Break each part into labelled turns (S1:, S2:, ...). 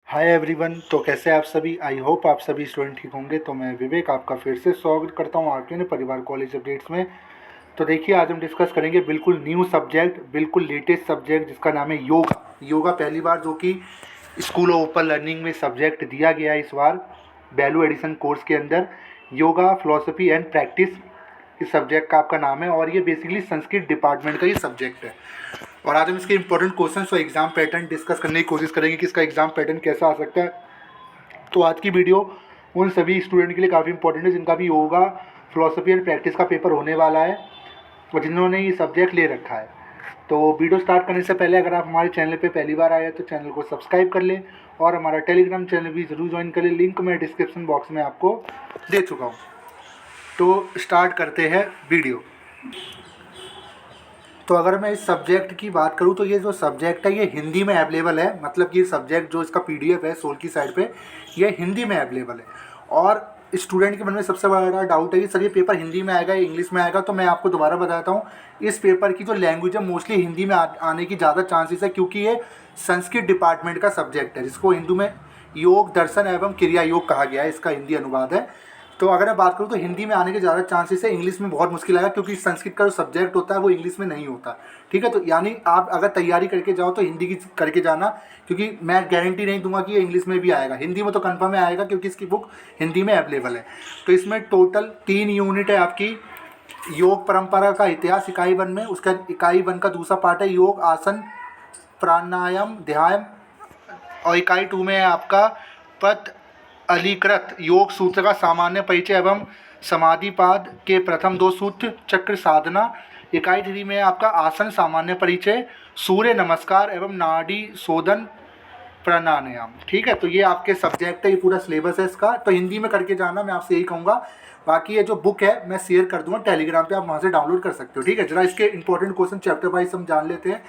S1: Hi everyone. तो कैसे आप सभी? आई होप आप सभी स्टूडेंट ठीक होंगे। तो मैं विवेक आपका फिर से स्वागत करता हूँ आपके परिवार कॉलेज अपडेट्स में। तो देखिए, आज हम डिस्कस करेंगे बिल्कुल न्यू सब्जेक्ट, बिल्कुल लेटेस्ट सब्जेक्ट, जिसका नाम है योगा। योगा पहली बार जो कि स्कूल ऑफ ओपन लर्निंग में सब्जेक्ट दिया गया है इस बार वैल्यू एडिशन कोर्स के अंदर। योगा फिलोसफी एंड प्रैक्टिस इस सब्जेक्ट का आपका नाम है, और ये बेसिकली संस्कृत डिपार्टमेंट का ये सब्जेक्ट है। और आज हम इसके इंपॉर्टेंट क्वेश्चंस और एग्जाम पैटर्न डिस्कस करने की कोशिश करेंगे कि इसका एग्जाम पैटर्न कैसा आ सकता है। तो आज की वीडियो उन सभी स्टूडेंट के लिए काफ़ी इंपॉर्टेंट है जिनका भी योगा फिलोसफी एंड प्रैक्टिस का पेपर होने वाला है और जिन्होंने ये सब्जेक्ट ले रखा है। तो वीडियो स्टार्ट करने से पहले अगर आप हमारे चैनल पे पहली बार आए हैं तो चैनल को सब्सक्राइब कर लें और हमारा टेलीग्राम चैनल भी ज़रूर ज्वाइन कर लें। लिंक मैं डिस्क्रिप्शन बॉक्स में आपको दे चुका हूँ। तो स्टार्ट करते हैं वीडियो। तो अगर मैं इस सब्जेक्ट की बात करूँ तो ये जो सब्जेक्ट है ये हिंदी में अवेलेबल है। मतलब कि ये सब्जेक्ट जो इसका पीडीएफ है 16 की साइड पे, ये हिंदी में अवेलेबल है। और स्टूडेंट के मन में सबसे बड़ा डाउट है कि सर ये पेपर हिंदी में आएगा या इंग्लिश में आएगा। तो मैं आपको दोबारा बताता हूँ, इस पेपर की जो लैंग्वेज है मोस्टली हिंदी में आने की ज़्यादा चांसेस है, क्योंकि ये संस्कृत डिपार्टमेंट का सब्जेक्ट है जिसको हिंदू में योग दर्शन एवं क्रिया योग कहा गया है। इसका हिंदी अनुवाद है। तो अगर मैं बात करूँ तो हिंदी में आने के ज़्यादा चांसेस है, इंग्लिश में बहुत मुश्किल आएगा, क्योंकि संस्कृत का जो सब्जेक्ट होता है वो इंग्लिश में नहीं होता। ठीक है, तो यानी आप अगर तैयारी करके जाओ तो हिंदी की करके जाना, क्योंकि मैं गारंटी नहीं दूंगा कि ये इंग्लिश में भी आएगा। हिंदी में तो कन्फर्म है आएगा, क्योंकि इसकी बुक हिंदी में अवेलेबल है। तो इसमें टोटल 3 यूनिट है आपकी। योग परंपरा का इतिहास इकाई 1 में, उसका इकाई 1 का दूसरा पार्ट है योग आसन प्राणायाम ध्यान, और इकाई 2 में है आपका पद अलीकृत योग सूत्र का सामान्य परिचय एवं समाधिपाद के प्रथम 2 सूत्र चक्र साधना। इकाई 3 में आपका आसन सामान्य परिचय, सूर्य नमस्कार एवं नाड़ी शोधन प्राणायाम। ठीक है, तो ये आपके सब्जेक्ट है, ये पूरा सिलेबस है इसका। तो हिंदी में करके जाना, मैं आपसे यही कहूँगा। बाकी ये जो बुक है मैं शेयर कर दूँगा टेलीग्राम पे, आप वहाँ से डाउनलोड कर सकते हो। ठीक है, जरा इसके इंपॉर्टेंट क्वेश्चन चैप्टर वाइज हम जान लेते हैं।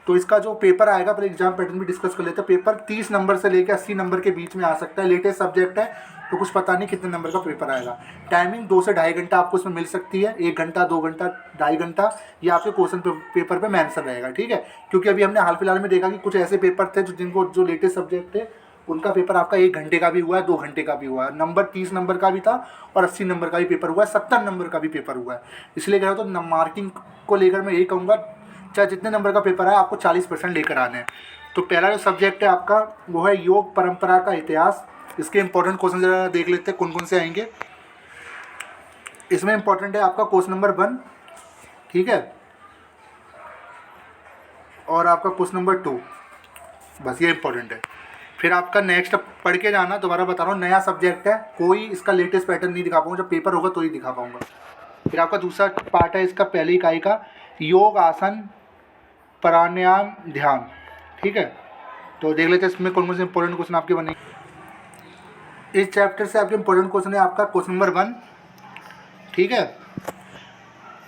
S1: तो इसका जो पेपर आएगा, पर एग्जाम पैटर्न भी डिस्कस कर लेते हैं। पेपर 30 नंबर से लेकर 80 नंबर के बीच में आ सकता है। लेटेस्ट सब्जेक्ट है तो कुछ पता नहीं कितने नंबर का पेपर आएगा। टाइमिंग 2 से ढाई घंटा आपको इसमें मिल सकती है। 1 घंटा 2 घंटा 2.5 घंटा ये आपके क्वेश्चन पेपर पे मेंशन रहेगा। ठीक है, क्योंकि अभी हमने हाल फिलहाल में देखा कि कुछ ऐसे पेपर थे जो लेटेस्ट सब्जेक्ट थे, उनका पेपर आपका 1 घंटे का भी हुआ है, 2 घंटे का भी हुआ है। नंबर 30 नंबर का भी था और 80 नंबर का भी पेपर हुआ है, 70 नंबर का भी पेपर हुआ है। इसलिए कह रहा हूँ, तो मार्किंग को लेकर मैं यही कहूँगा, चाहे जितने नंबर का पेपर है आपको 40% लेकर आने हैं। तो पहला जो सब्जेक्ट है आपका वो है योग परंपरा का इतिहास। इसके इंपॉर्टेंट क्वेश्चन जरा देख लेते हैं कौन कौन से आएंगे। इसमें इंपॉर्टेंट है आपका क्वेश्चन नंबर 1, ठीक है, और आपका क्वेश्चन नंबर 2, बस ये इंपॉर्टेंट है। फिर आपका नेक्स्ट पढ़ के जाना, दोबारा बता रहा हूँ, नया सब्जेक्ट है, कोई इसका लेटेस्ट पैटर्न नहीं दिखा पाऊँगा, जब पेपर होगा तो ही दिखा पाऊँगा। फिर आपका दूसरा पार्ट है इसका पहली इकाई का योग आसन प्राणायाम ध्यान। ठीक है, तो देख लेते हैं इसमें कौन कौन से इंपॉर्टेंट क्वेश्चन आपके बने। इस चैप्टर से आपके इंपॉर्टेंट क्वेश्चन है आपका क्वेश्चन नंबर 1, ठीक है,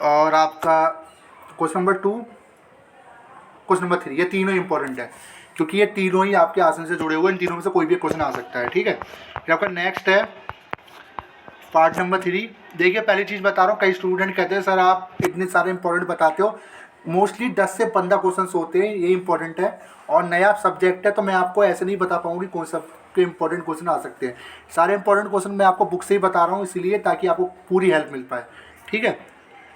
S1: और आपका क्वेश्चन नंबर 2, क्वेश्चन नंबर 3। ये तीनों इंपॉर्टेंट है, क्योंकि ये तीनों ही आपके आसन से जुड़े हुए हैं। इन तीनों में से कोई भी क्वेश्चन आ सकता है। ठीक है, फिर आपका नेक्स्ट है पार्ट नंबर 3। देखिए, पहली चीज़ बता रहा हूँ, कई स्टूडेंट कहते हैं सर आप इतने सारे इंपॉर्टेंट बताते हो, मोस्टली 10 से 15 क्वेश्चन होते हैं, ये इंपॉर्टेंट है। और नया सब्जेक्ट है तो मैं आपको ऐसे नहीं बता पाऊँगी कौन सा के इंपॉर्टेंट क्वेश्चन आ सकते हैं। सारे इंपॉर्टेंट क्वेश्चन मैं आपको बुक से ही बता रहा हूँ, इसीलिए ताकि आपको पूरी हेल्प मिल पाए। ठीक है,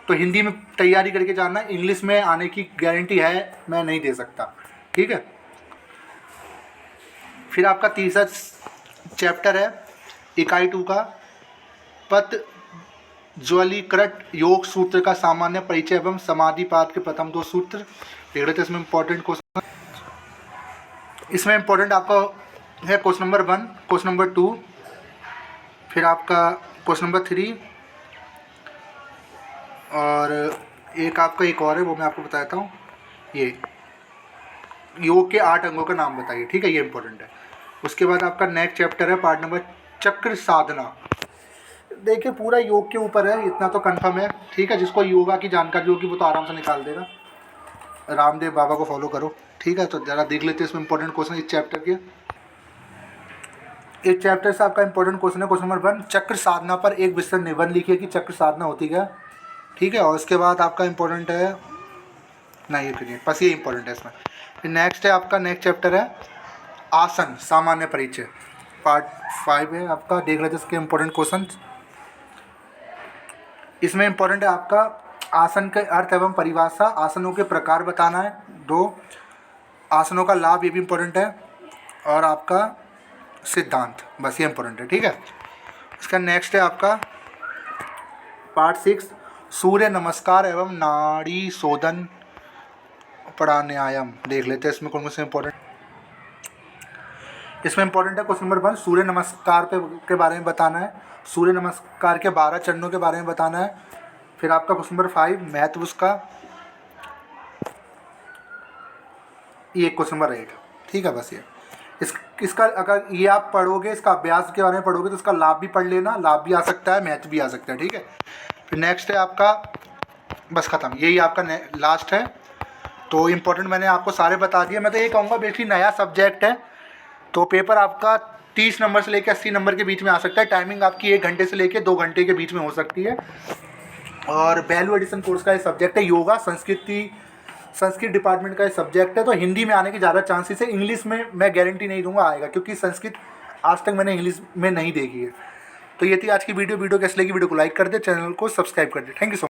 S1: तो हिंदी में तैयारी करके जाना, इंग्लिश में आने की गारंटी है मैं नहीं दे सकता। ठीक है, फिर आपका तीसरा चैप्टर है इकाई 2 का पद ज्वलीकृत योग सूत्र का सामान्य परिचय एवं समाधिपाद के प्रथम 2 सूत्र। देख लेते हैं इसमें इंपॉर्टेंट क्वेश्चन। इसमें इंपॉर्टेंट आपका है क्वेश्चन नंबर 1, क्वेश्चन नंबर 2, फिर आपका क्वेश्चन नंबर 3, और एक आपका एक और है वो मैं आपको बताता हूँ। ये योग के 8 अंगों का नाम बताइए। ठीक है, ये इंपॉर्टेंट है। उसके बाद आपका नेक्स्ट चैप्टर है पार्ट नंबर चक्र साधना। देखिए, पूरा योग के ऊपर है, इतना तो कंफर्म है। ठीक है, जिसको योगा की जानकारी होगी वो तो आराम से निकाल देगा। रामदेव बाबा को फॉलो करो। ठीक है, तो ज़रा देख लेते हैं इसमें इंपॉर्टेंट क्वेश्चन इस चैप्टर के। इस चैप्टर से आपका इंपॉर्टेंट क्वेश्चन है क्वेश्चन नंबर 1, चक्र साधना पर एक विस्तृत निबंध लिखिए कि चक्र साधना होती क्या। ठीक है, और उसके बाद आपका इंपॉर्टेंट है, नहीं फिर बस ये इंपॉर्टेंट है इसमें। फिर नेक्स्ट है आपका नेक्स्ट चैप्टर है आसन सामान्य परिचय पार्ट 5 है आपका। देख लेते हैं इसके इम्पोर्टेंट क्वेश्चन। इसमें इम्पोर्टेंट है आपका आसन के अर्थ एवं परिभाषा, आसनों के प्रकार बताना है 2, आसनों का लाभ, ये भी इम्पोर्टेंट है, और आपका सिद्धांत, बस ये इम्पोर्टेंट है, ठीक है। इसका नेक्स्ट है आपका पार्ट 6 सूर्य नमस्कार एवं नाड़ी शोधन प्राणायाम। देख लेते हैं इसमें कौन कौन से इम्पोर्टेंट। इसमें इम्पोर्टेंट है क्वेश्चन नंबर 1 सूर्य नमस्कार के बारे में बताना है, सूर्य नमस्कार के 12 चरणों के बारे में बताना है। फिर आपका क्वेश्चन नंबर 5 महत्व उसका, ये क्वेश्चन नंबर 8, ठीक है। बस ये इसका अगर ये आप पढ़ोगे, इसका अभ्यास के बारे में पढ़ोगे तो इसका लाभ भी पढ़ लेना, लाभ भी आ सकता है, महत्व भी आ सकता है, ठीक है। फिर नेक्स्ट है आपका, बस ख़त्म, यही आपका लास्ट है। तो इम्पोर्टेंट मैंने आपको सारे बता दिए। मैं तो ये कहूँगा बेसिकली नया सब्जेक्ट है, तो पेपर आपका 30 नंबर से लेकर 80 नंबर के बीच में आ सकता है। टाइमिंग आपकी 1 घंटे से लेकर 2 घंटे के बीच में हो सकती है। और वैल्यू एडिशन कोर्स का ये सब्जेक्ट है। योगा संस्कृत डिपार्टमेंट का ये सब्जेक्ट है, तो हिंदी में आने के ज़्यादा चांसेस है। इंग्लिश में मैं गारंटी नहीं दूंगा आएगा, क्योंकि संस्कृत आज तक मैंने इंग्लिश में नहीं देखी है। तो ये थी आज की वीडियो कैसी लगी, वीडियो को लाइक कर दे, चैनल को सब्सक्राइब कर दे। Thank you so much.